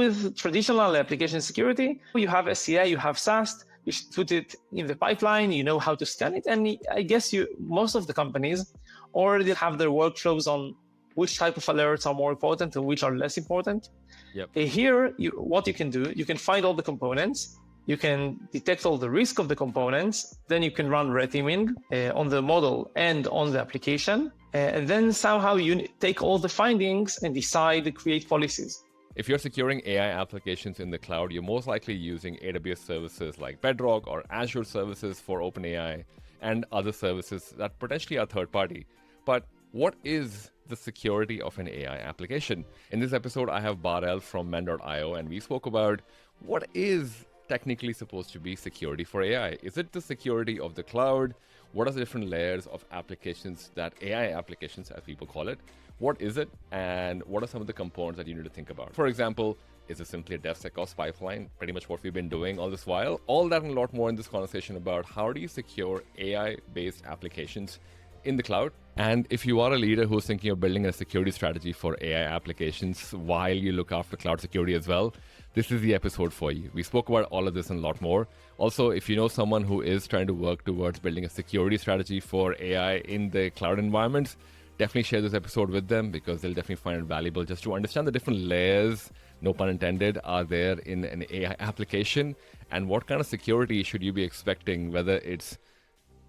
with traditional application security, you have SCA, you have SAST, you should put it in the pipeline, you know how to scan it. And I guess most of the companies already have their workflows on which type of alerts are more important and which are less important. Yep. Here, what you can do, you can find all the components, you can detect all the risk of the components, then you can run red teaming on the model and on the application. And then somehow you take all the findings and decide to create policies. If you're securing AI applications in the cloud, you're most likely using AWS services like Bedrock or Azure services for OpenAI and other services that potentially are third-party. But what is the security of an AI application? In this episode, I have Bar-el from men.io, and we spoke about what is technically supposed to be security for AI. Is it the security of the cloud? What are the different layers of applications that AI applications, as people call it? What is it? And what are some of the components that you need to think about? For example, is it simply a DevSecOps pipeline? Pretty much what we've been doing all this while. All that and a lot more in this conversation about how do you secure AI-based applications in the cloud. And if you are a leader who's thinking of building a security strategy for AI applications while you look after cloud security as well, this is the episode for you. We spoke about all of this and a lot more. Also, if you know someone who is trying to work towards building a security strategy for AI in the cloud environments, definitely share this episode with them because they'll definitely find it valuable just to understand the different layers, no pun intended, are there in an AI application and what kind of security should you be expecting, whether it's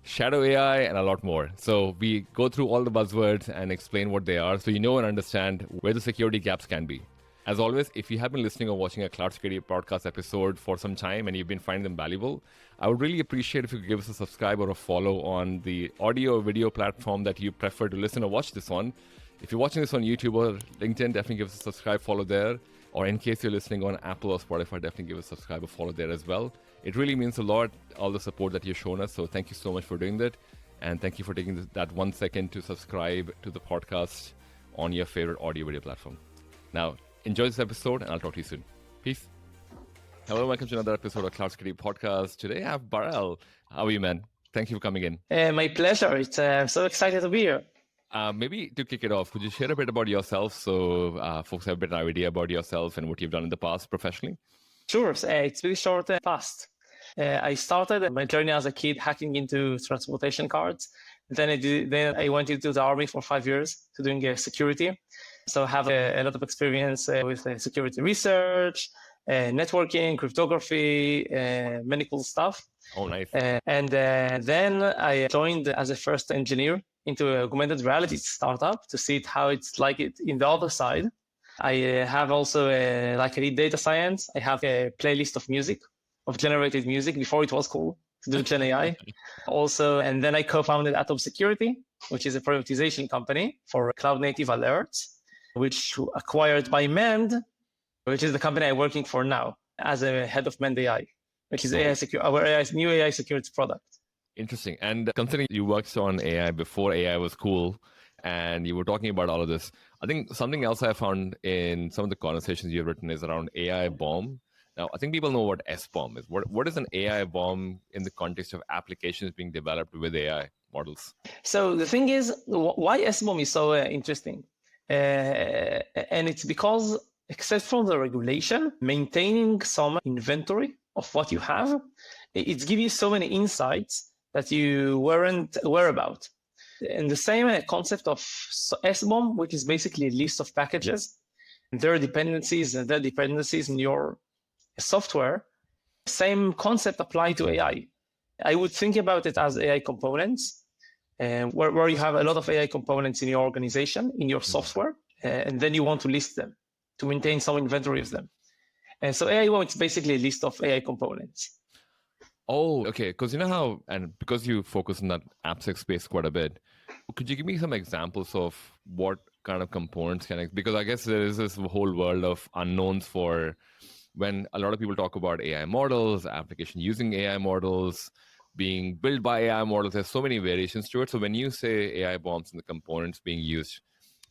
shadow AI and a lot more. So we go through all the buzzwords and explain what they are so you know and understand where the security gaps can be. As always, if you have been listening or watching a Cloud Security Podcast episode for some time and you've been finding them valuable, I would really appreciate if you could give us a subscribe or a follow on the audio or video platform that you prefer to listen or watch this on. If you're watching this on YouTube or LinkedIn, definitely give us a subscribe, follow there. Or in case you're listening on Apple or Spotify, definitely give us a subscribe or follow there as well. It really means a lot, all the support that you've shown us. So thank you so much for doing that. And thank you for taking that 1 second to subscribe to the podcast on your favorite audio video platform. Now, enjoy this episode, and I'll talk to you soon. Peace. Hello, welcome to another episode of Cloud Security Podcast. Today I have Bar-el. How are you, man? Thank you for coming in. My pleasure. I'm so excited to be here. Maybe to kick it off, could you share a bit about yourself so folks have a bit of an idea about yourself and what you've done in the past professionally? Sure. It's very short and fast. I started my journey as a kid hacking into transportation cards. Then I went into the army for 5 years to doing security. So I have a lot of experience with security research, networking, cryptography, many cool stuff. Oh, nice. And then I joined as a first engineer into an augmented reality startup to see how it's like it in the other side. I have also I read data science. I have a playlist of music, of generated music before it was cool to do Gen AI. Also, and then I co-founded Atom Security, which is a privatization company for cloud native alerts, which acquired by Mend, which is the company I'm working for now as a head of Mend AI, which is our new AI security product. Interesting. And considering you worked on AI before AI was cool, and you were talking about all of this, I think something else I found in some of the conversations you've written is around AIBOM. Now, I think people know what SBOM is. What is an AIBOM in the context of applications being developed with AI models? So the thing is, why SBOM is so interesting? And it's because, except from the regulation, maintaining some inventory of what you have, it gives you so many insights that you weren't aware about. And the same concept of SBOM, which is basically a list of packages, their dependencies and their dependencies in your software, same concept apply to AI. I would think about it as AI components, where you have a lot of AI components in your organization, in your software, and then you want to list them to maintain some inventory of them. And so AIBOM is basically a list of AI components. Oh, okay. Because you know how, and because you focus on that AppSec space quite a bit, could you give me some examples of what kind of components because I guess there is this whole world of unknowns for when a lot of people talk about AI models, application using AI models, being built by AI models, there's so many variations to it. So when you say AIBOMs and the components being used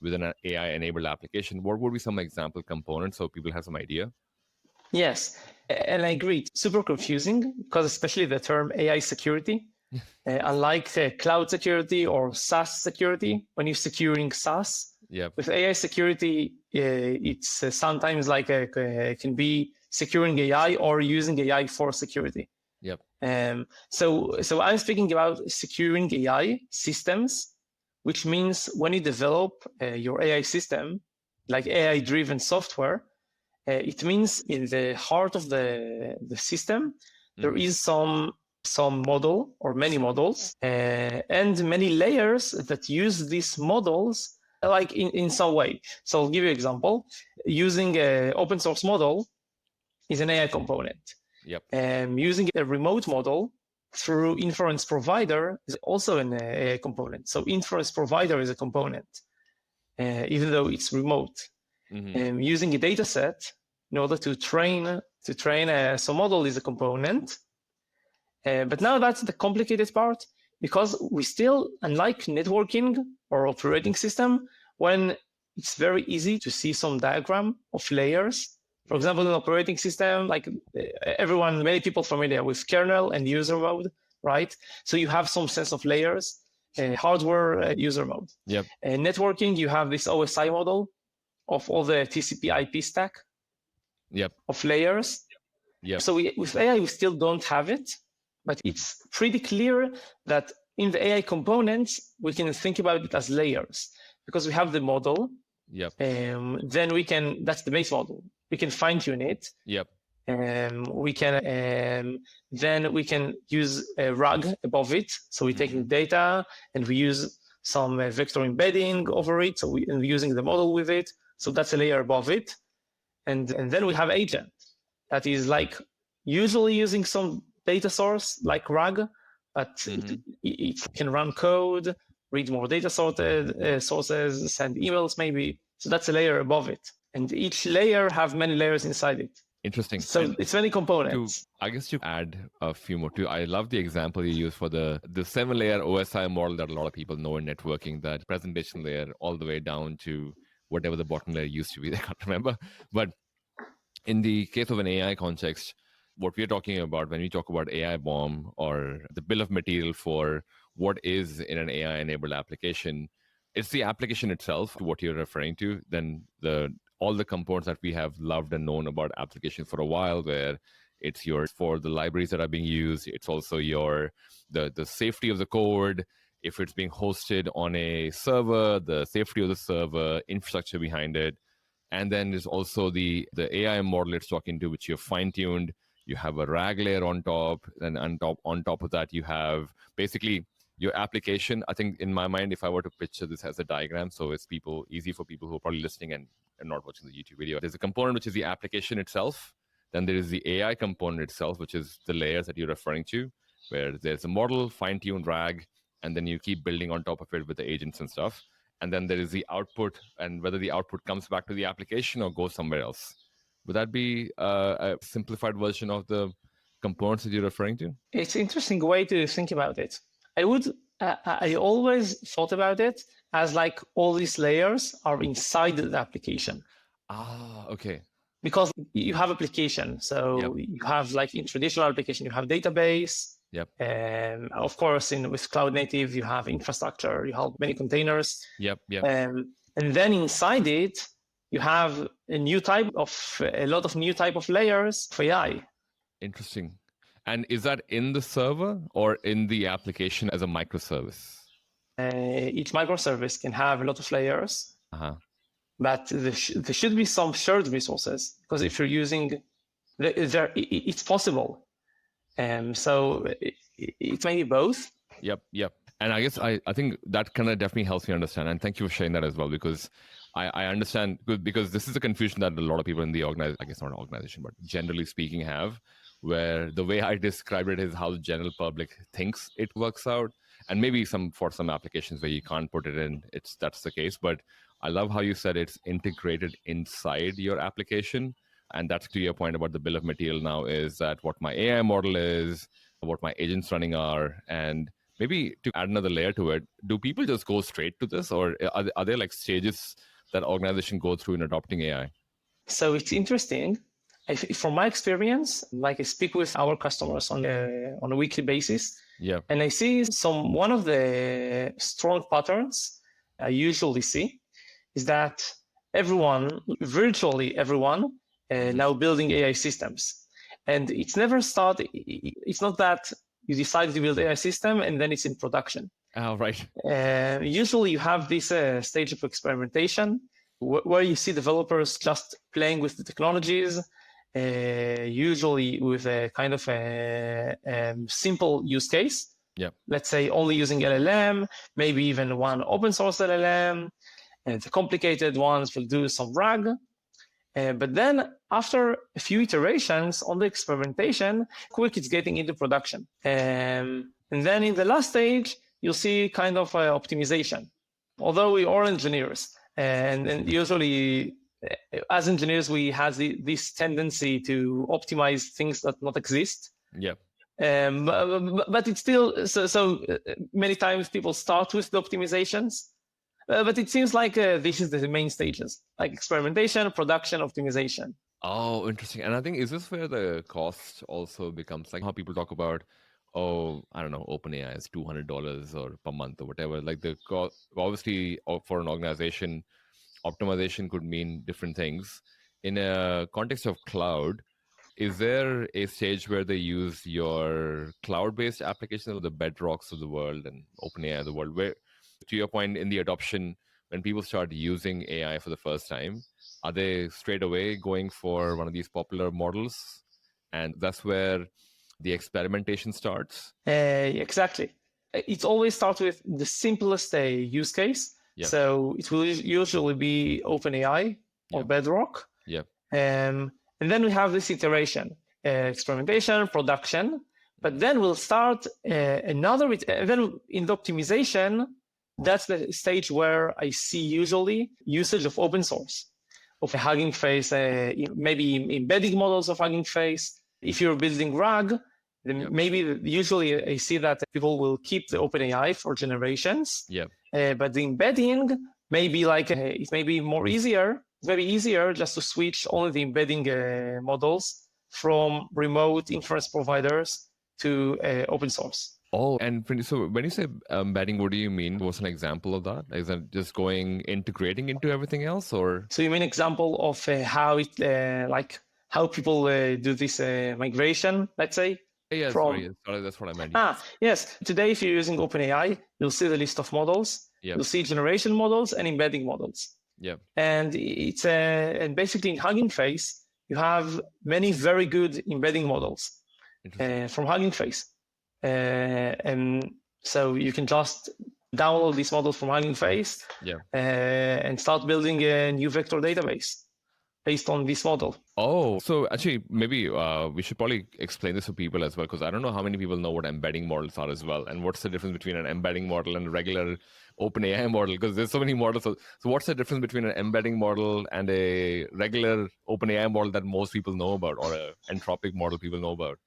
within an AI-enabled application, what would be some example components so people have some idea? Yes, and I agree. It's super confusing because especially the term AI security, unlike cloud security or SaaS security, when you're securing SaaS, Yep. With AI security, it's sometimes like can be securing AI or using AI for security. Yep. So I'm speaking about securing AI systems, which means when you develop your AI system, like AI-driven software, it means in the heart of the system, there is some model or many models and many layers that use these models like in some way. So I'll give you an example. Using an open source model is an AI component. Yep. Using a remote model through inference provider is also an AI component. So inference provider is a component, even though it's remote. Using a data set in order to train some model is a component. But now that's the complicated part, because we still, unlike networking or operating system, when it's very easy to see some diagram of layers. For example, in operating system, like many people familiar with kernel and user mode, right? So you have some sense of layers, hardware, user mode. Yep. Networking, you have this OSI model of all the TCP/IP stack. Yep. Of layers. Yep. So with AI, we still don't have it, but it's pretty clear that in the AI components, we can think about it as layers, because we have the model. Yep. Then that's the base model. We can fine tune it. Yep. We can then we can use a RAG above it. So we take the data and we use some vector embedding over it. So we're using the model with it. So that's a layer above it. And then we have agent that is like usually using some data source like RAG, but it can run code, read more data sources, send emails maybe. So that's a layer above it. And each layer have many layers inside it. Interesting. So it's many components. I guess to add a few more too. I love the example you use for the 7-layer OSI model that a lot of people know in networking, that presentation layer all the way down to whatever the bottom layer used to be. I can't remember. But in the case of an AI context, what we're talking about when we talk about AIBOM or the bill of material for what is in an AI-enabled application, it's the application itself, to what you're referring to, then all the components that we have loved and known about applications for a while, where it's for the libraries that are being used, it's also the safety of the code, if it's being hosted on a server, the safety of the server, infrastructure behind it. And then there's also the AI model it's talking to, which you've fine-tuned. You have a RAG layer on top, and on top of that, you have basically your application. I think in my mind, if I were to picture this as a diagram, so it's easy for people who are probably listening and not watching the YouTube video. There's a component which is the application itself. Then there is the AI component itself, which is the layers that you're referring to, where there's a model, fine-tuned RAG, and then you keep building on top of it with the agents and stuff. And then there is the output, and whether the output comes back to the application or goes somewhere else. Would that be a simplified version of the components that you're referring to? It's an interesting way to think about it. I always thought about it as like all these layers are inside the application. Ah, okay. Because you have application. So you have like in traditional application, you have database. Yep. Of course, with cloud native, you have infrastructure, you have many containers. Yep. And then inside it, you have a lot of new type of layers for AI. Interesting. And is that in the server or in the application as a microservice? Each microservice can have a lot of layers, but there should be some shared resources, because if you're using, it's possible. So it may be both. Yep. And I guess I think that kind of definitely helps me understand. And thank you for sharing that as well, because I understand, because this is a confusion that a lot of people in the organization, I guess not organization, but generally speaking have, where the way I describe it is how the general public thinks it works out. And maybe for some applications where you can't put it in, that's the case. But I love how you said it's integrated inside your application. And that's to your point about the bill of material now, is that what my AI model is, what my agents running are. And maybe to add another layer to it, do people just go straight to this, or are there like stages that organization go through in adopting AI? So it's interesting. From my experience, like I speak with our customers on a weekly basis, and I see one of the strong patterns I usually see is that virtually everyone, now building AI systems. And it's never started. It's not that you decide to build AI system and then it's in production. Oh, right. Usually you have this stage of experimentation where you see developers just playing with the technologies, usually with a kind of a simple use case. Yeah. Let's say only using LLM, maybe even one open source LLM, and the complicated ones will do some RAG. But then after a few iterations on the experimentation, quick it's getting into production. And then in the last stage, you'll see kind of optimization. Although we are engineers, and usually as engineers, we have this tendency to optimize things that not exist. Yeah. But it's still, so many times people start with the optimizations. But it seems like this is the main stages, like experimentation, production, optimization. Oh, interesting. And I think, is this where the cost also becomes like how people talk about, oh, I don't know, OpenAI is $200 or per month or whatever. Like the cost, obviously, for an organization, optimization could mean different things. In a context of cloud, is there a stage where they use your cloud-based applications, or the Bedrocks of the world and OpenAI of the world, where, to your point, in the adoption, when people start using AI for the first time, are they straight away going for one of these popular models? And that's where the experimentation starts? Exactly. It always starts with the simplest use case. Yeah. So it will usually be OpenAI or Bedrock. Yeah. And then we have this iteration, experimentation, production. But then we'll start another, and then in the optimization, that's the stage where I see usually usage of open source, of a Hugging Face, maybe embedding models of Hugging Face. If you're building RAG, then maybe usually I see that people will keep the OpenAI for generations. Yeah. But the embedding may be like, it may be very easier just to switch only the embedding models from remote inference providers to open source. Oh, and so when you say embedding, what do you mean? What's an example of that? Is that just integrating into everything else, or? So you mean example of how it, like how people do this migration, let's say? Yeah, sorry, that's what I meant. Yes. Today, if you're using OpenAI, you'll see the list of models. Yep. You'll see generation models and embedding models. Yeah. And it's and basically in Hugging Face, you have many very good embedding models from Hugging Face. And so you can just download these models from Hugging Face and start building a new vector database based on this model. Oh, so actually, maybe we should probably explain this to people as well, because I don't know how many people know what embedding models are as well, and what's the difference between an embedding model and a regular OpenAI model, because there's so many models. So what's the difference between an embedding model and a regular OpenAI model that most people know about, or an Anthropic model people know about?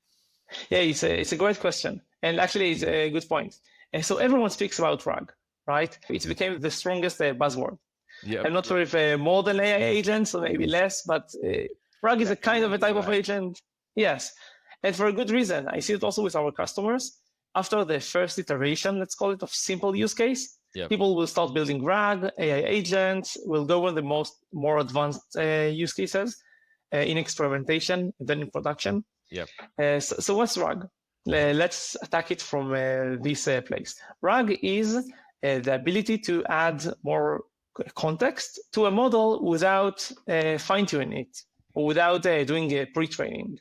Yeah, it's a great question. And actually, it's a good point. And so everyone speaks about RAG, right? It became the strongest buzzword. Yeah. I'm not sure if more than AI agents or maybe less, but RAG is a kind of a type of agent. Yes. And for a good reason. I see it also with our customers. After the first iteration, let's call it, of simple use case, people will start building RAG, AI agents, will go on the more advanced use cases in experimentation, then in production. Yeah. So what's RAG? Let's attack it from this place. RAG is the ability to add more context to a model without fine-tuning it, or without doing a pre-training,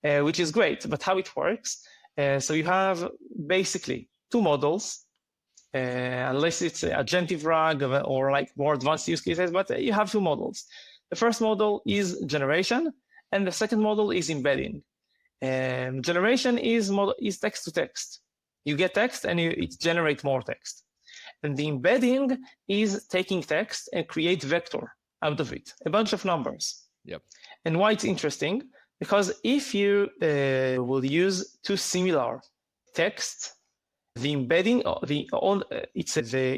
which is great. But how it works, so you have basically two models, unless it's agentive RAG or like more advanced use cases, but you have two models. The first model is generation, and the second model is embedding. Generation is text to text. You get text and it generates more text. And the embedding is taking text and create vector out of it, a bunch of numbers. Yep. And why it's interesting? Because if you will use two similar text, the embedding, the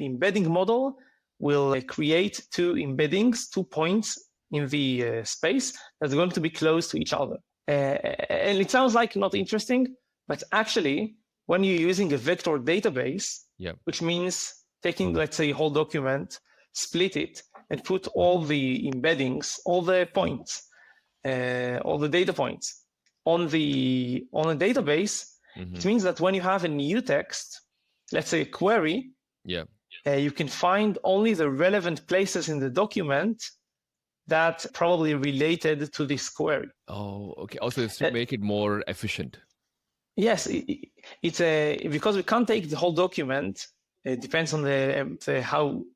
embedding model will create two embeddings, 2 points in the space that's going to be close to each other. And it sounds like not interesting, but actually, when you're using a vector database, which means taking, let's say, a whole document, split it, and put all the embeddings, all the points, all the data points on a database, it means that when you have a new text, let's say a query, you can find only the relevant places in the document that probably related to this query. Oh, okay. Also, it's to make it more efficient. Yes, it's because we can't take the whole document. It depends on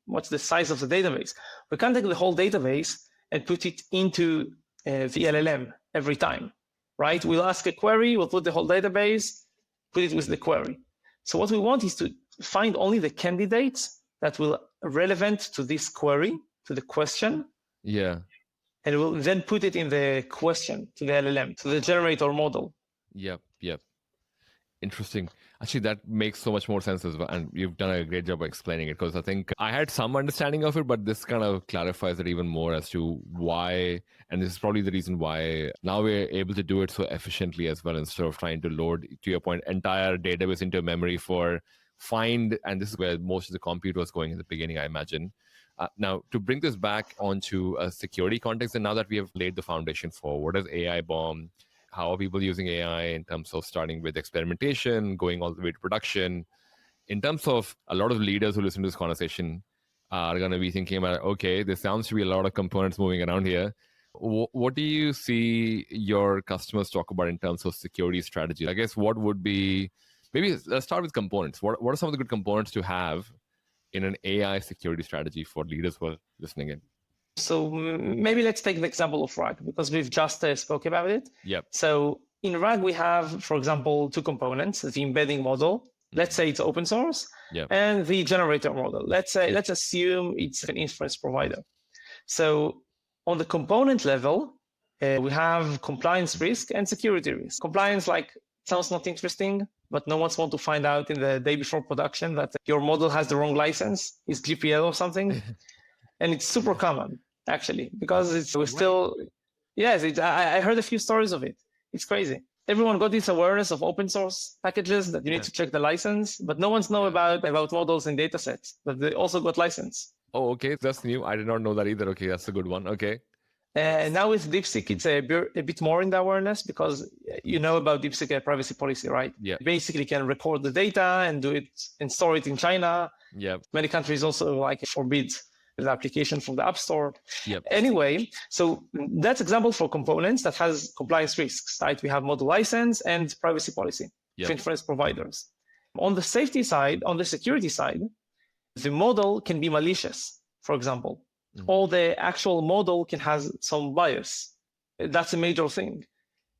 what's the size of the database. We can't take the whole database and put it into the LLM every time, right? We'll ask a query, we'll put the whole database, put it with the query. So what we want is to find only the candidates that will relevant to this query, to the question. Yeah. And we'll then put it in the question to the LLM, to the generator model. Yep. Interesting. Actually, that makes so much more sense as well. And you've done a great job of explaining it, because I think I had some understanding of it, but this kind of clarifies it even more as to why. And this is probably the reason why now we're able to do it so efficiently as well, instead of trying to load, to your point, entire database into memory for find. And this is where most of the compute was going in the beginning, I imagine. Now, to bring this back onto a security context, and now that we have laid the foundation for what is AIBOM, how are people using AI in terms of starting with experimentation, going all the way to production? In terms of a lot of leaders who listen to this conversation are going to be thinking about, okay, there sounds to be a lot of components moving around here. What do you see your customers talk about in terms of security strategy? I guess what would be, maybe let's start with components. What are some of the good components to have in an AI security strategy for leaders who are listening in? So maybe let's take the example of RAG, because we've just spoke about it. Yep. So in RAG, we have, for example, two components: the embedding model. Let's say it's open source, and the generator model. Let's assume it's an inference provider. So on the component level, we have compliance risk and security risk. Compliance, sounds not interesting, but no one's want to find out in the day before production that your model has the wrong license, is GPL or something. And it's super common, actually, because I heard a few stories of it. It's crazy. Everyone got this awareness of open source packages that you need to check the license, but no one's know about models and data sets that they also got license. Oh, okay. That's new. I did not know that either. Okay, that's a good one. Okay. Now with DeepSeek, it's a bit more in the awareness, because you know about DeepSeek privacy policy, right? Yeah. Basically can record the data and do it and store it in China. Yeah. Many countries also forbid the application from the App Store. Yep. Anyway, so that's example for components that has compliance risks, right? We have model license and privacy policy of inference providers. On the safety side, on the security side, the model can be malicious, for example. Or the actual model can have some bias. That's a major thing,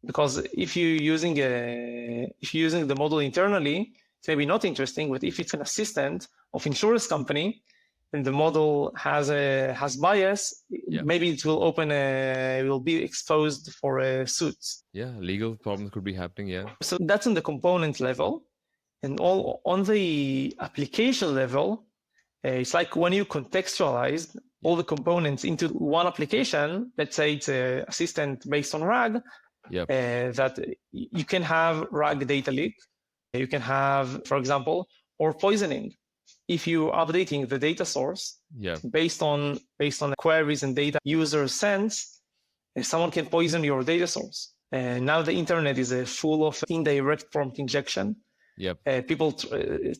because if you're using the model internally, it's maybe not interesting. But if it's an assistant of insurance company, and the model has bias, maybe it will be exposed for a suit. Yeah, legal problems could be happening. Yeah. So that's on the component level, and on the application level, it's like when you contextualize all the components into one application. Let's say it's an assistant based on RAG. That you can have RAG data leak. You can have, for example, or poisoning. If you're updating the data source based on queries and data users sends, someone can poison your data source. Now the internet is full of indirect prompt injection. People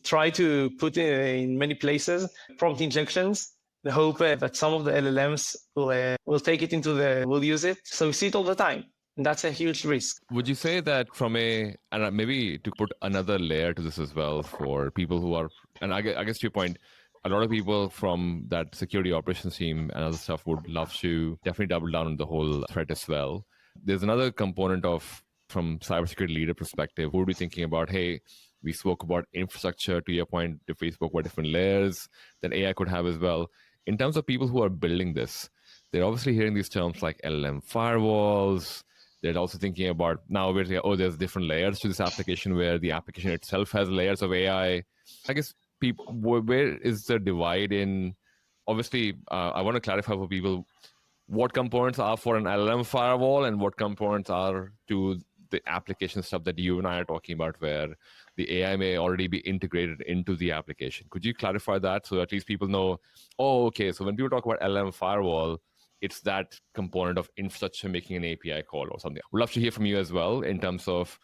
try to put in many places prompt injections. The hope that some of the LLMs will take it will use it. So we see it all the time. And that's a huge risk. Would you say that and maybe to put another layer to this as well for people who are, and I guess to your point, a lot of people from that security operations team and other stuff would love to definitely double down on the whole threat as well. There's another component from cybersecurity leader perspective, who would be thinking about, hey, we spoke about infrastructure, to your point, if we spoke about different layers that AI could have as well. In terms of people who are building this, they're obviously hearing these terms like LLM firewalls. They're also thinking about now there's different layers to this application where the application itself has layers of AI. I guess where is the divide in? Obviously, I want to clarify for people what components are for an LLM firewall and what components are to the application stuff that you and I are talking about, where the AI may already be integrated into the application. Could you clarify that so at least people know, oh, okay, so when people talk about LLM firewall, it's that component of infrastructure making an API call or something. We'd love to hear from you as well in terms of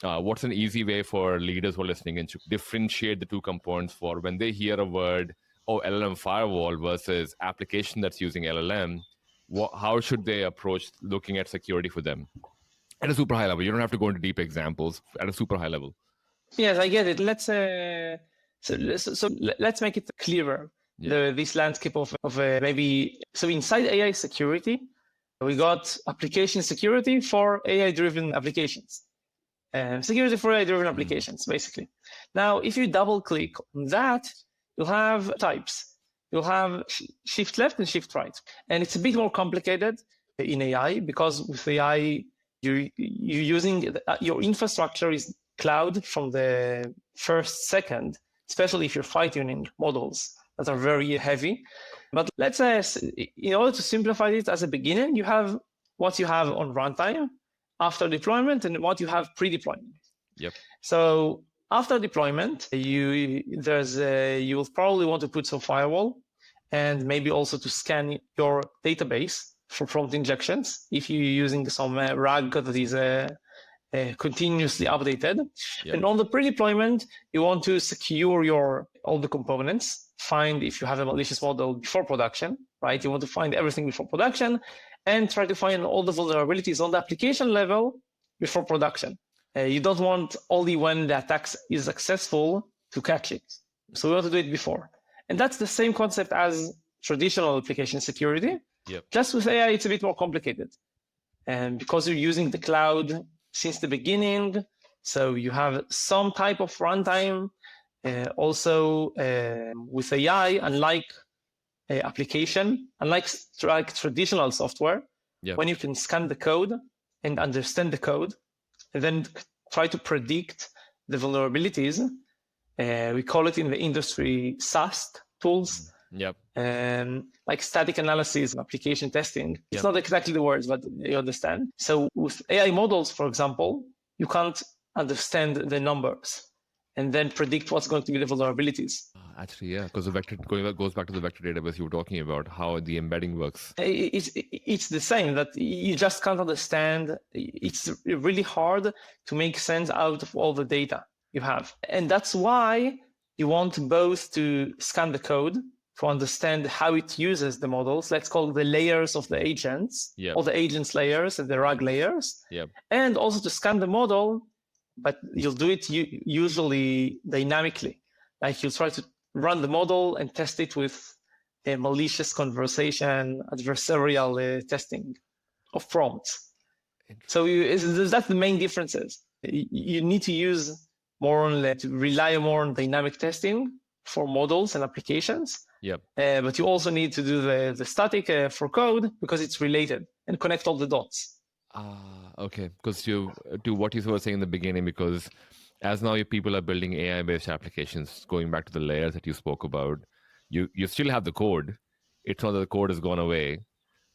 what's an easy way for leaders who are listening and to differentiate the two components for when they hear a word, oh, LLM firewall versus application that's using LLM, how should they approach looking at security for them? At a super high level. You don't have to go into deep examples. At a super high level. Yes, I get it. Let's make it clearer. Yeah. This landscape of maybe, so inside AI security, we got application security for AI-driven applications. Security for AI-driven applications, basically. Now, if you double-click on that, you'll have types. You'll have shift left and shift right. And it's a bit more complicated in AI because with AI, you're using, your infrastructure is cloud from the first second, especially if you're fine-tuning models that are very heavy. But let's say, in order to simplify it as a beginning, you have what you have on runtime after deployment and what you have pre-deployment. Yep. So after deployment, you will probably want to put some firewall and maybe also to scan your database for prompt injections if you're using some RAG that is continuously updated. Yep. And on the pre-deployment, you want to secure all the components, find if you have a malicious model before production, right? You want to find everything before production and try to find all the vulnerabilities on the application level before production. You don't want only when the attack is successful to catch it. So we want to do it before. And that's the same concept as traditional application security. Yep. Just with AI, it's a bit more complicated. And because you're using the cloud since the beginning, so you have some type of runtime. Also, with AI, unlike application, unlike traditional software, yep, when you can scan the code and understand the code, and then try to predict the vulnerabilities, we call it in the industry SAST tools. Yep. Like static analysis, application testing. Yep. It's not exactly the words, but you understand. So with AI models, for example, you can't understand the numbers and then predict what's going to be the vulnerabilities. Actually, yeah, because the vector goes back to the vector database you were talking about, how the embedding works. It's the same, that you just can't understand. It's really hard to make sense out of all the data you have. And that's why you want both to scan the code to understand how it uses the models. Let's call it the layers of the agents, yep, all the agents layers and the RAG layers, yep, and also to scan the model, but you'll do it usually dynamically. Like you'll try to run the model and test it with a malicious conversation, adversarial testing of prompts. So that's the main differences. You need to use to rely more on dynamic testing for models and applications. Yep. But you also need to do the static for code because it's related and connect all the dots. Okay. Because to what you were saying in the beginning, because as now people are building AI-based applications, going back to the layers that you spoke about, you still have the code. It's not that the code has gone away.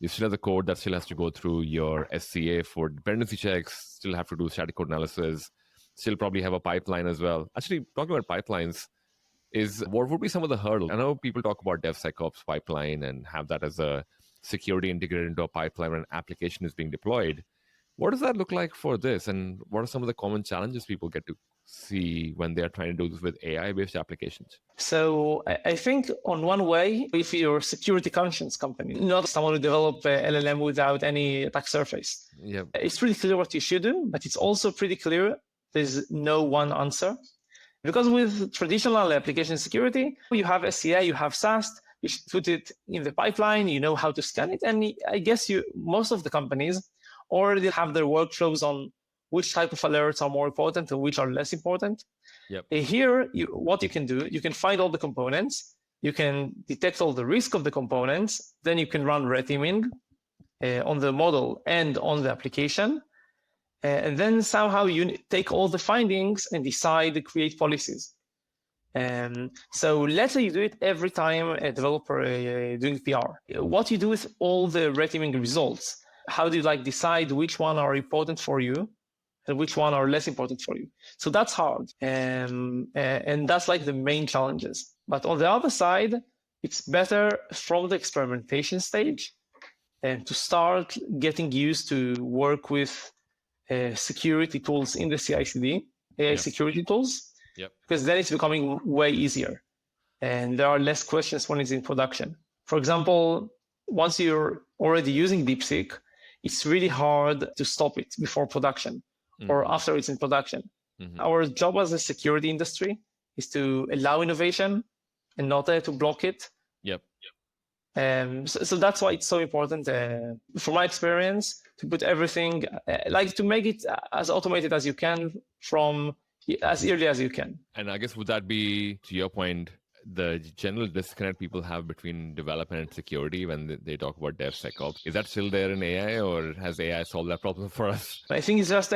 You still have the code that still has to go through your SCA for dependency checks, still have to do static code analysis, still probably have a pipeline as well. Actually, talking about pipelines, what would be some of the hurdles? I know people talk about DevSecOps pipeline and have that as a security integrated into a pipeline when an application is being deployed. What does that look like for this? And what are some of the common challenges people get to see when they're trying to do this with AI-based applications? So I think on one way, if you're a security conscious company, not someone who develop LLM without any attack surface, yep, it's pretty clear what you should do, but it's also pretty clear there's no one answer. Because with traditional application security, you have SCA, you have SAST, you should put it in the pipeline, you know how to scan it. And I guess most of the companies already have their workflows on which type of alerts are more important and which are less important. Yep. Here, what you can do, you can find all the components, you can detect all the risk of the components, then you can run red teaming on the model and on the application. And then somehow you take all the findings and decide to create policies. So let's say you do it every time a developer doing PR. What you do with all the red teaming results? How do you decide which one are important for you and which one are less important for you. So that's hard, and that's like the main challenges. But on the other side, it's better from the experimentation stage and to start getting used to work with security tools in the CI/CD, AI security tools, because then it's becoming way easier, and there are less questions when it's in production. For example, once you're already using DeepSeek, it's really hard to stop it before production or after it's in production. Our job as a security industry is to allow innovation and not to block it. So that's why it's so important, from my experience, to put everything, like to make it as automated as you can from as early as you can. And I guess would that be, to your point, the general disconnect people have between development and security when they talk about DevSecOps? Is that still there in AI, or has AI solved that problem for us? I think it's just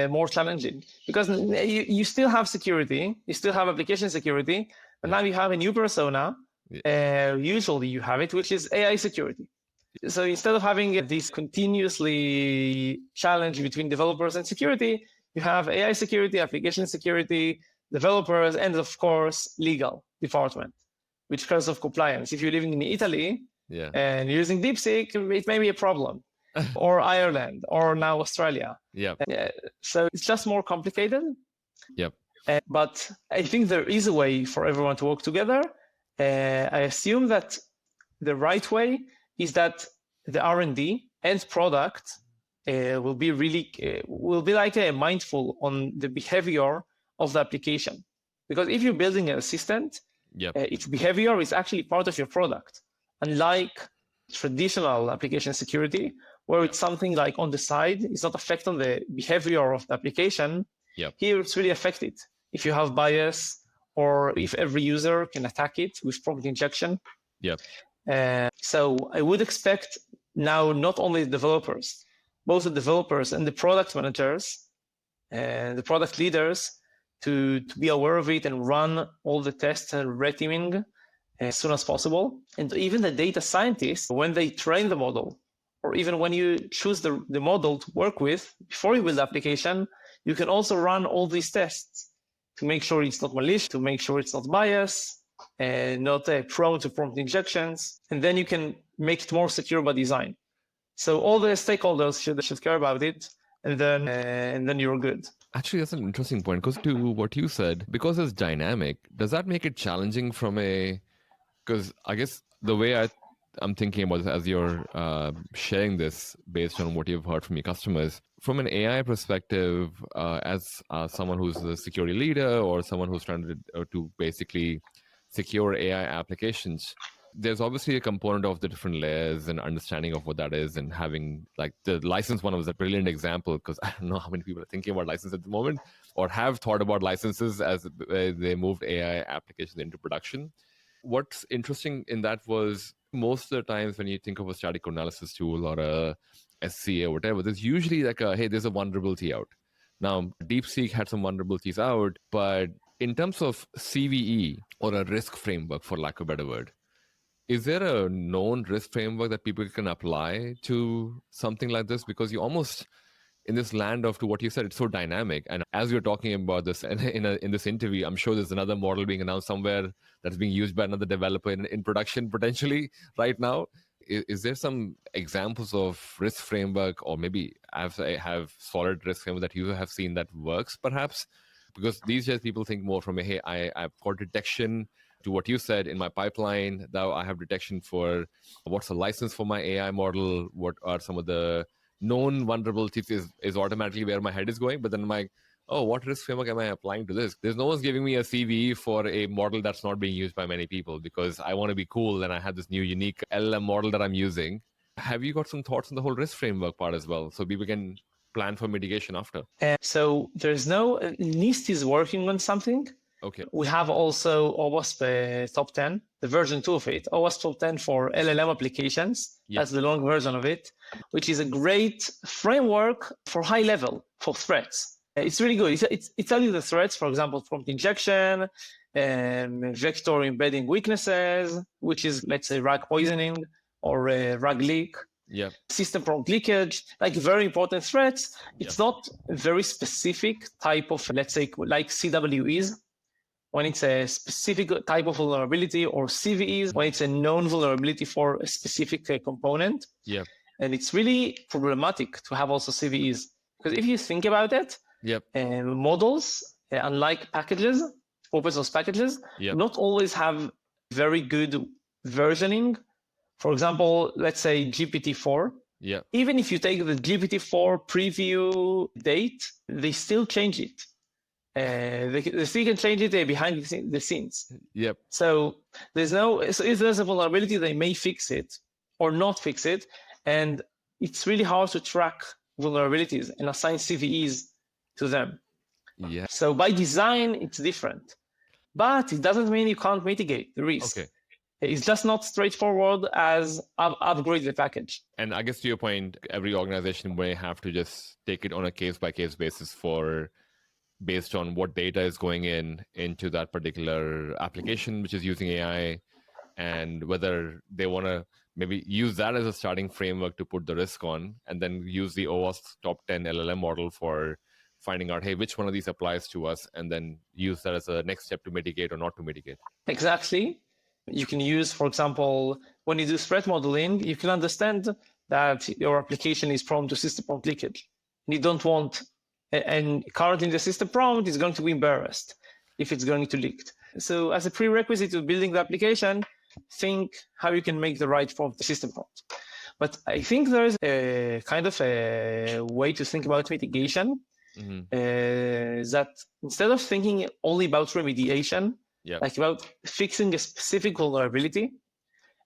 more challenging because you still have security, you still have application security, but now you have a new persona. Usually you have it, which is AI security. So instead of having this continuously challenge between developers and security, you have AI security, application security, developers, and of course, legal department, which cares of compliance. If you're living in Italy and you're using DeepSeek, it may be a problem, or Ireland, or now Australia. So it's just more complicated. But I think there is a way for everyone to work together. I assume that the right way is that the R&D and product will be like mindful on the behavior of the application. Because if you're building an assistant, its behavior is actually part of your product. Unlike traditional application security, where it's something like on the side, it's not affecting the behavior of the application. Here it's really affected. If you have bias, or if every user can attack it with prompt injection. So I would expect now not only the developers, both the developers and the product managers and the product leaders to be aware of it and run all the tests and red teaming as soon as possible. And even the data scientists, when they train the model, or even when you choose the model to work with, before you build the application, you can also run all these tests to make sure it's not malicious, to make sure it's not biased, and not prone to prompt injections. And then you can make it more secure by design. So all the stakeholders should care about it, and then you're good. Actually, that's an interesting point, because to what you said, because it's dynamic, does that make it challenging because I guess the way I'm thinking about this as you're sharing this based on what you've heard from your customers, from an AI perspective, as someone who's a security leader or someone who's trying to basically secure AI applications, there's obviously a component of the different layers and understanding of what that is, and having like the license one was a brilliant example, because I don't know how many people are thinking about licenses at the moment or have thought about licenses as they moved AI applications into production. What's interesting in that was most of the times when you think of a static analysis tool or a SCA or whatever, there's usually like hey, there's a vulnerability out. Now, DeepSeek had some vulnerabilities out, but in terms of CVE or a risk framework, for lack of a better word, is there a known risk framework that people can apply to something like this? Because you almost, in this land of, to what you said, it's so dynamic. And as you're talking about this in this interview, I'm sure there's another model being announced somewhere that's being used by another developer in production potentially right now. Is there some examples of risk framework, or maybe have solid risk framework that you have seen that works perhaps? Because these days people think more from hey, I've got detection, to what you said in my pipeline. Now I have detection for what's the license for my AI model, what are some of the known vulnerabilities is automatically where my head is going. But then I'm like, oh, what risk framework am I applying to this? There's no one's giving me a CVE for a model that's not being used by many people, because I want to be cool and I have this new unique LLM model that I'm using. Have you got some thoughts on the whole risk framework part as well, so people can plan for mitigation after? So there's no, NIST is working on something. Okay. We have also OWASP Top 10, the version 2 of it, OWASP Top 10 for LLM applications. That's the long version of it, which is a great framework for high level, for threats. It's really good. It tells you the threats, for example, prompt injection, vector embedding weaknesses, which is, let's say, RAG poisoning or RAG leak. Yeah. System prompt leakage, like very important threats. It's not a very specific type of, let's say, like CWEs, when it's a specific type of vulnerability, or CVEs, when it's a known vulnerability for a specific component. Yeah. And it's really problematic to have also CVEs. Because if you think about it, Yep. models, unlike packages, open source packages, Yep. not always have very good versioning. For example, let's say GPT-4. Yeah. Even if you take the GPT-4 preview date, they still change it. They still can change it behind the scenes. Yep. So if there's a vulnerability, they may fix it or not fix it. And it's really hard to track vulnerabilities and assign CVEs to them. Yeah. So by design, it's different. But it doesn't mean you can't mitigate the risk. Okay. It's just not straightforward as upgrade the package. And I guess to your point, every organization may have to just take it on a case-by-case basis based on what data is going into that particular application, which is using AI, and whether they want to maybe use that as a starting framework to put the risk on, and then use the OWASP top 10 LLM model for finding out, hey, which one of these applies to us, and then use that as a next step to mitigate or not to mitigate. Exactly. You can use, for example, when you do threat modeling, you can understand that your application is prone to system prompt leakage. And you don't want, and currently the system prompt is going to be embarrassed if it's going to leak. So as a prerequisite to building the application, think how you can make the right prompt, the system prompt. But I think there's a kind of a way to think about mitigation, that instead of thinking only about remediation, like about fixing a specific vulnerability,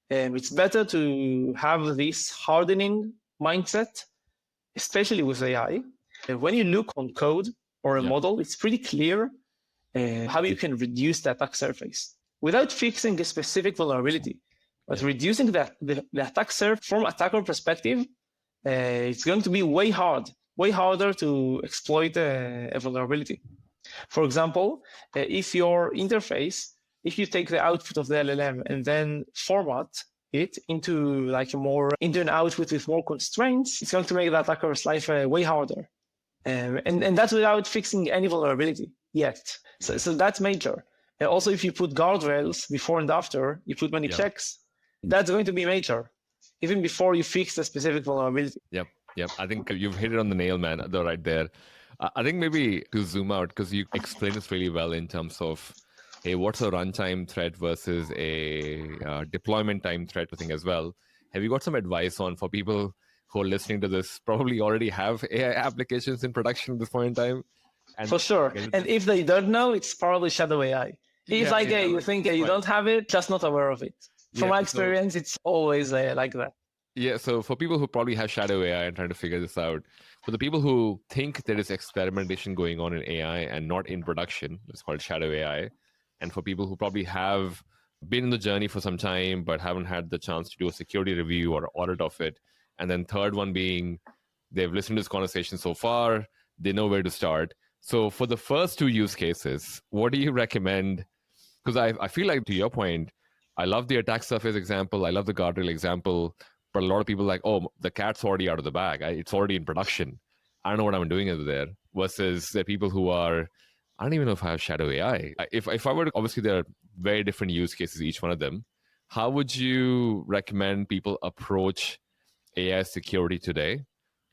it's better to have this hardening mindset, especially with AI. When you look on code or a model, it's pretty clear how you can reduce the attack surface without fixing a specific vulnerability, but reducing the attack surface from attacker perspective. It's going to be way harder to exploit a vulnerability. For example, if your interface, if you take the output of the LLM and then format it into into an output with more constraints, it's going to make the attacker's life way harder. And that's without fixing any vulnerability yet. So that's major. Also, if you put guardrails before and after, you put many checks, that's going to be major, even before you fix the specific vulnerability. Yep. I think you've hit it on the nail, man, right there. I think maybe to zoom out, because you explained this really well in terms of, hey, what's a runtime threat versus a deployment time threat thing as well. Have you got some advice on, for people who are listening to this, probably already have AI applications in production at this point in time? And for sure. And if they don't know, it's probably shadow AI. If you think you don't have it, just not aware of it. From my experience, it's always like that. Yeah, so for people who probably have shadow AI and trying to figure this out, for the people who think there is experimentation going on in AI and not in production, let's call it shadow AI, and for people who probably have been in the journey for some time but haven't had the chance to do a security review or audit of it, and then third one being they've listened to this conversation so far, they know where to start. So for the first two use cases, what do you recommend? Because I feel like, to your point, I love the attack surface example, I love the guardrail example, but a lot of people are like, oh, the cat's already out of the bag. It's already in production. I don't know what I'm doing over there. Versus the people who are, I don't even know if I have shadow AI. If I were to, obviously there are very different use cases, each one of them. How would you recommend people approach AI security today,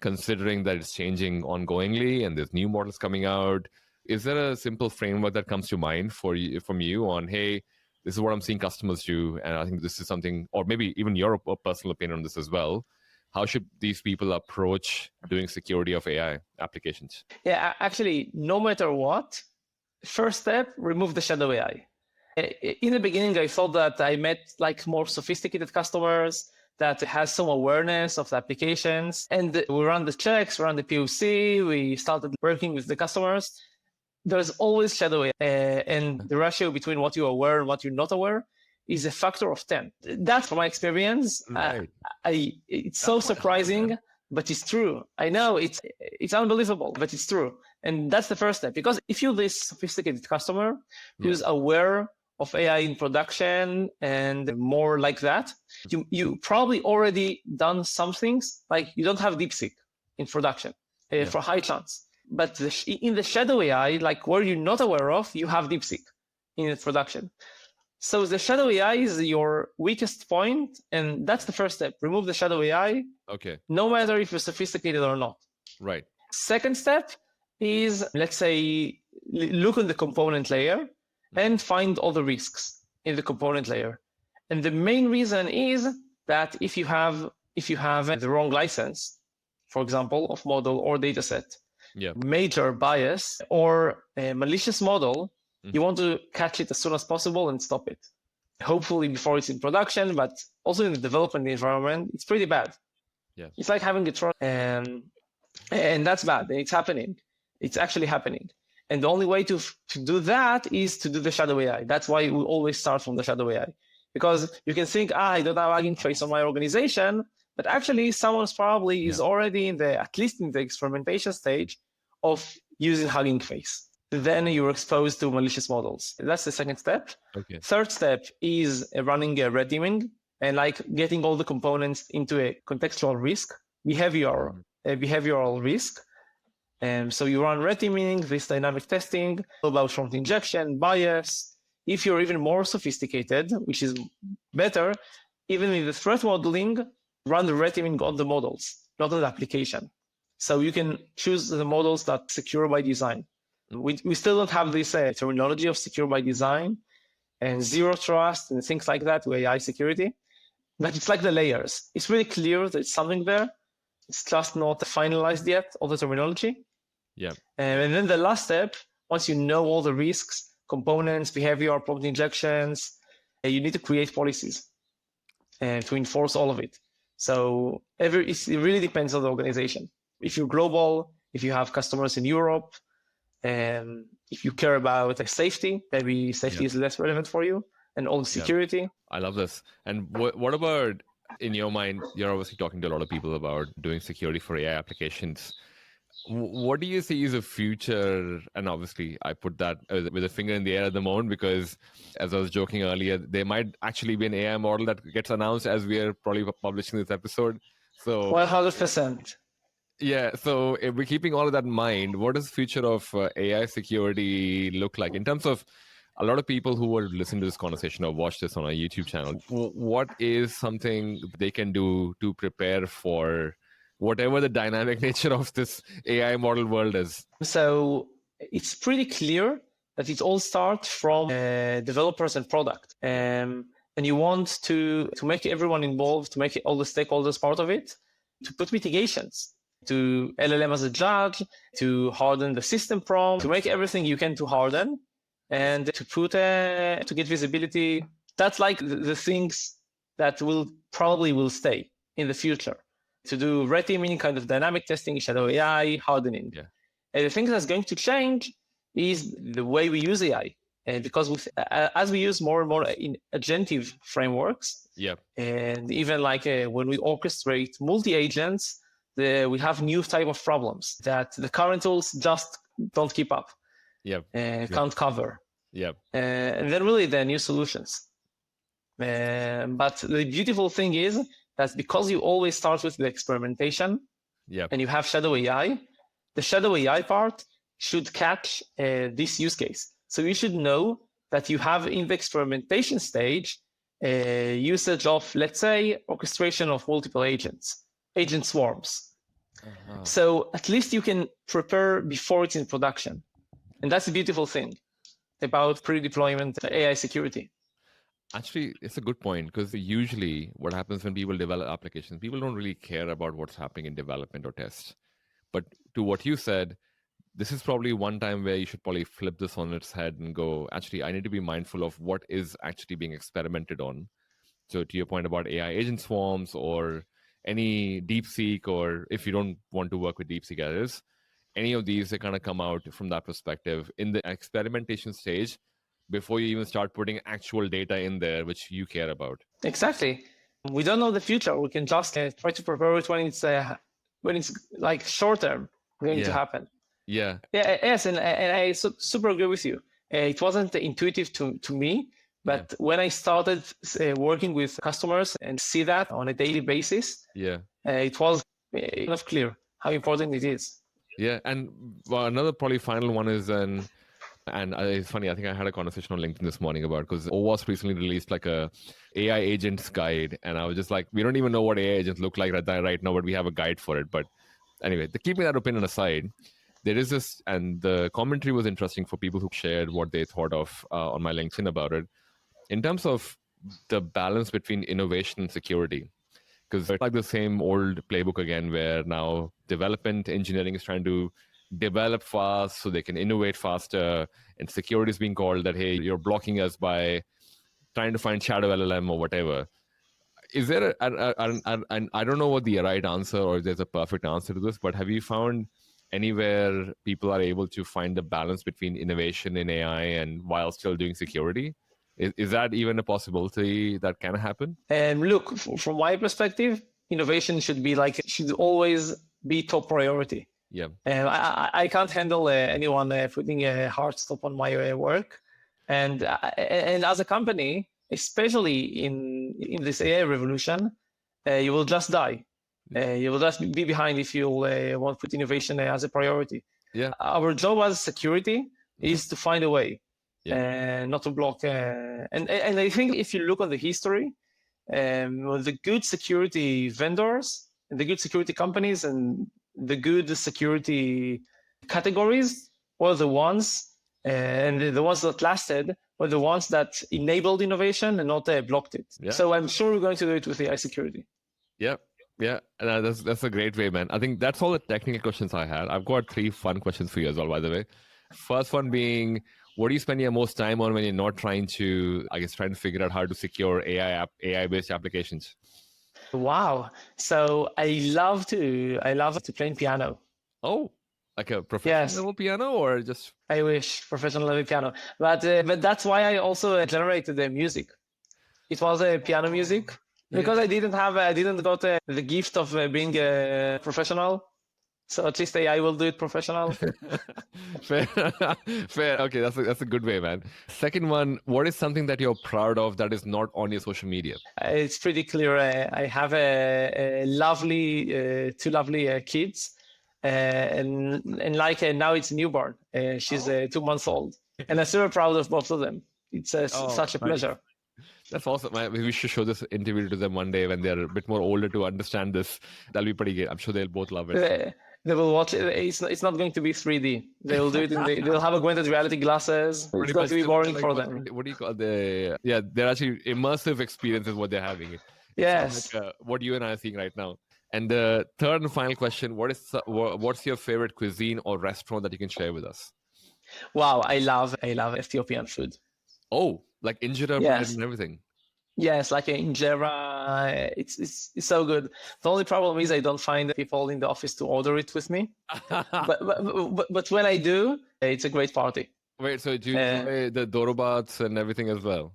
considering that it's changing ongoingly and there's new models coming out? Is there a simple framework that comes to mind from you on, hey, this is what I'm seeing customers do, and I think this is something, or maybe even your personal opinion on this as well. How should these people approach doing security of AI applications? Yeah, actually, no matter what, first step, remove the shadow AI. In the beginning, I thought that I met more sophisticated customers that has some awareness of the applications, and we run the checks, we run the POC, we started working with the customers. There's always shadow AI, and the ratio between what you're aware and what you're not aware is a factor of 10. That's from my experience. Right. It's so surprising, but it's true. I know it's unbelievable, but it's true. And that's the first step. Because if you're this sophisticated customer who's aware of AI in production and more like that. You probably already done some things, like you don't have DeepSeek in production for high chance. But in the shadow AI, like where you're not aware of, you have DeepSeek in production. So the shadow AI is your weakest point, and that's the first step. Remove the shadow AI, Okay. no matter if you're sophisticated or not. Right. Second step is, let's say, look on the component layer and find all the risks in the component layer. And the main reason is that if you have the wrong license, for example, of model or dataset, major bias or a malicious model, you want to catch it as soon as possible and stop it. Hopefully before it's in production, but also in the development environment, it's pretty bad. Yeah. It's like having a truck, and that's bad. It's happening. It's actually happening. And the only way to do that is to do the shadow AI. That's why we always start from the shadow AI. Because you can think, I don't have Hugging Face on my organization, but actually someone's probably is already at least in the experimentation stage of using Hugging Face. Then you're exposed to malicious models. That's the second step. Okay. Third step is running a red teaming and like getting all the components into a contextual risk, behavioral risk. So you run red teaming, this dynamic testing about prompt injection, bias. If you're even more sophisticated, which is better, even in the threat modeling, run the red teaming on the models, not on the application. So you can choose the models that secure by design. We still don't have this terminology of secure by design and zero trust and things like that with AI security, but it's like the layers. It's really clear there's something there. It's just not finalized yet, all the terminology. Yeah. And then the last step, once you know all the risks, components, behavior, prompt injections, you need to create policies to enforce all of it. So it really depends on the organization. If you're global, if you have customers in Europe, and if you care about safety, maybe safety is less relevant for you, and all the security. Yeah. I love this. And what about, in your mind, you're obviously talking to a lot of people about doing security for AI applications. What do you see as a future? And obviously, I put that with a finger in the air at the moment because, as I was joking earlier, there might actually be an AI model that gets announced as we are probably publishing this episode. So 100%. Yeah. So if we're keeping all of that in mind, what does the future of AI security look like in terms of a lot of people who will listen to this conversation or watch this on our YouTube channel? What is something they can do to prepare for whatever the dynamic nature of this AI model world is? So it's pretty clear that it all starts from developers and product. And you want to make everyone involved, to make all the stakeholders part of it, to put mitigations, to LLM as a judge, to harden the system prompt, to make everything you can to harden, and to put to get visibility. That's like the things that will stay in the future. To do red teaming, kind of dynamic testing, shadow AI, hardening. Yeah. And the thing that's going to change is the way we use AI. And because as we use more and more in agentive frameworks, and even like when we orchestrate multi-agents, we have new type of problems that the current tools just don't keep up. Can't cover. And then really there are new solutions. But the beautiful thing is that because you always start with the experimentation and you have shadow AI, the shadow AI part should catch this use case. So you should know that you have in the experimentation stage usage of, let's say, orchestration of multiple agents, agent swarms. So at least you can prepare before it's in production. And that's the beautiful thing about pre-deployment AI security. Actually, it's a good point because usually what happens when people develop applications, people don't really care about what's happening in development or test. But to what you said, this is probably one time where you should probably flip this on its head and go, actually, I need to be mindful of what is actually being experimented on. So to your point about AI agent swarms or any DeepSeek, or if you don't want to work with DeepSeek as any of these, they kind of come out from that perspective in the experimentation stage before you even start putting actual data in there, which you care about. Exactly. We don't know the future. We can just try to prepare it when it's like short term going to happen. Yes, and I super agree with you. It wasn't intuitive to me But when I started working with customers and see that on a daily basis, it was kind of clear how important it is. Yeah, and another probably final one is and it's funny, I think I had a conversation on LinkedIn this morning about, because OWASP recently released like a AI agents guide, and I was just like, we don't even know what AI agents look like right now, but we have a guide for it. But anyway, keeping that opinion aside, there is this, and the commentary was interesting for people who shared what they thought of on my LinkedIn about it, in terms of the balance between innovation and security. Because it's like the same old playbook again, where now development engineering is trying to develop fast so they can innovate faster, and security is being called that, hey, you're blocking us by trying to find shadow LLM or whatever. Is there and I don't know what the right answer or if there's a perfect answer to this, but have you found anywhere people are able to find the balance between innovation in AI and while still doing security? Is that even a possibility that can happen? And look, from my perspective, innovation should always be top priority. Yeah. I can't handle anyone putting a hard stop on my work. And as a company, especially in this AI revolution, you will just die. You will just be behind if you want to put innovation as a priority. Yeah. Our job as security is to find a way, not to block. And I think if you look at the history, the good security vendors, the good security companies, and the good security categories were the ones, and the ones that lasted were the ones that enabled innovation and not blocked it. Yeah. So I'm sure we're going to do it with AI security. Yeah. Yeah, that's a great way, man. I think that's all the technical questions I had. I've got 3 fun questions for you as well, by the way. First one being, what do you spend your most time on when you're not trying to figure out how to secure AI-based applications? Wow. So I love to play piano. Oh, like a professional level piano, or just? I wish professional level piano, but that's why I also generated the music. It was a piano music. Because I didn't got the gift of being a professional, so at least I will do it professional. Fair. Okay, that's a good way, man. Second one, what is something that you're proud of that is not on your social media? It's pretty clear. I have a lovely, 2 lovely kids, and now it's newborn. She's 2 months old, and I'm super proud of both of them. It's such a pleasure. That's awesome. We should show this interview to them one day when they're a bit more older to understand this. That'll be pretty good. I'm sure they'll both love it. They will watch it. It's not going to be 3D. They will do it they'll have augmented reality glasses. It's going to be boring for them. What do you call they're actually immersive experiences what they're having. Yes. Like, what you and I are seeing right now. And the third and final question, what's your favorite cuisine or restaurant that you can share with us? Wow, I love Ethiopian food. Oh, like injera and everything. Yes, like injera. It's so good. The only problem is I don't find people in the office to order it with me. but when I do, it's a great party. Wait, so do you enjoy the dorobats and everything as well?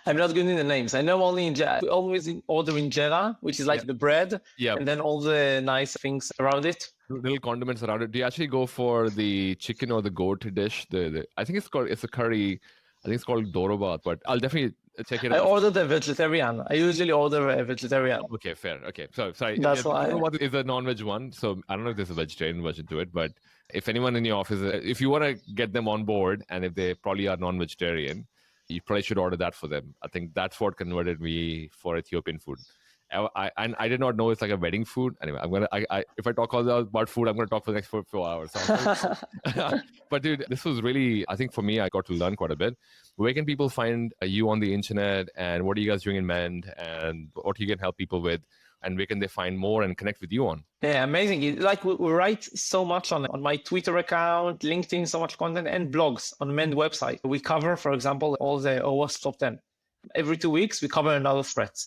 I'm not good in the names. I know only injera. We always order injera, which is like the bread, and then all the nice things around it. Little condiments around it. Do you actually go for the chicken or the goat dish? I think it's a curry. I think it's called dorobat, but I'll definitely check it out. I ordered a vegetarian. I usually order a vegetarian. Okay, fair. Okay, so sorry. That's why. Dorobat is a non-veg one, so I don't know if there's a vegetarian version to it, but if anyone in your office, if you want to get them on board, and if they probably are non-vegetarian, you probably should order that for them. I think that's what converted me for Ethiopian food. I did not know it's like a wedding food. Anyway, if I talk all about food, I'm going to talk for the next 4 hours. So but dude, this was really, I think for me, I got to learn quite a bit. Where can people find you on the internet, and what are you guys doing in Mend, and what you can help people with, and where can they find more and connect with you on? Yeah, amazing. Like we write so much on my Twitter account, LinkedIn, so much content, and blogs on Mend website. We cover, for example, all the OWASP top 10. Every 2 weeks, we cover another threat.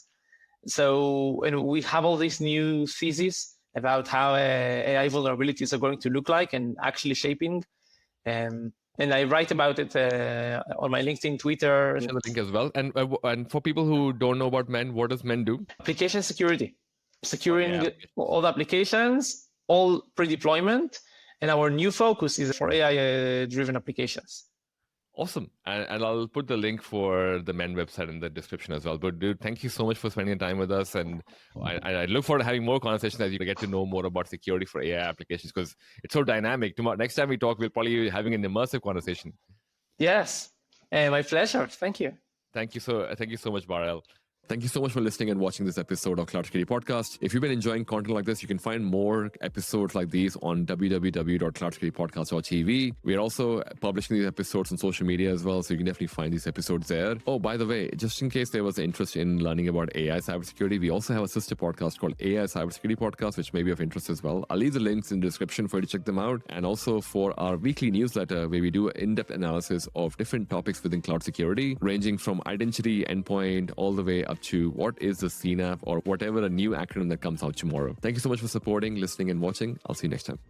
So, and we have all these new theses about how AI vulnerabilities are going to look like and actually shaping. And I write about it on my LinkedIn, Twitter. Share the link as well. And for people who don't know about Mend, what does Mend do? Application security. Securing all the applications, all pre-deployment. And our new focus is for AI-driven applications. Awesome. And I'll put the link for the MEN website in the description as well. But dude, thank you so much for spending time with us. And I look forward to having more conversations as you get to know more about security for AI applications, because it's so dynamic. Tomorrow, next time we talk, we'll probably be having an immersive conversation. Yes, my pleasure. Thank you. Thank you so much, Bar-el. Thank you so much for listening and watching this episode of Cloud Security Podcast. If you've been enjoying content like this, you can find more episodes like these on www.cloudsecuritypodcast.tv. We are also publishing these episodes on social media as well, so you can definitely find these episodes there. Oh, by the way, just in case there was interest in learning about AI cybersecurity, we also have a sister podcast called AI Cybersecurity Podcast, which may be of interest as well. I'll leave the links in the description for you to check them out. And also for our weekly newsletter, where we do in-depth analysis of different topics within cloud security, ranging from identity, endpoint, all the way up to what is the CNAP or whatever a new acronym that comes out tomorrow. Thank you so much for supporting, listening, and watching. I'll see you next time.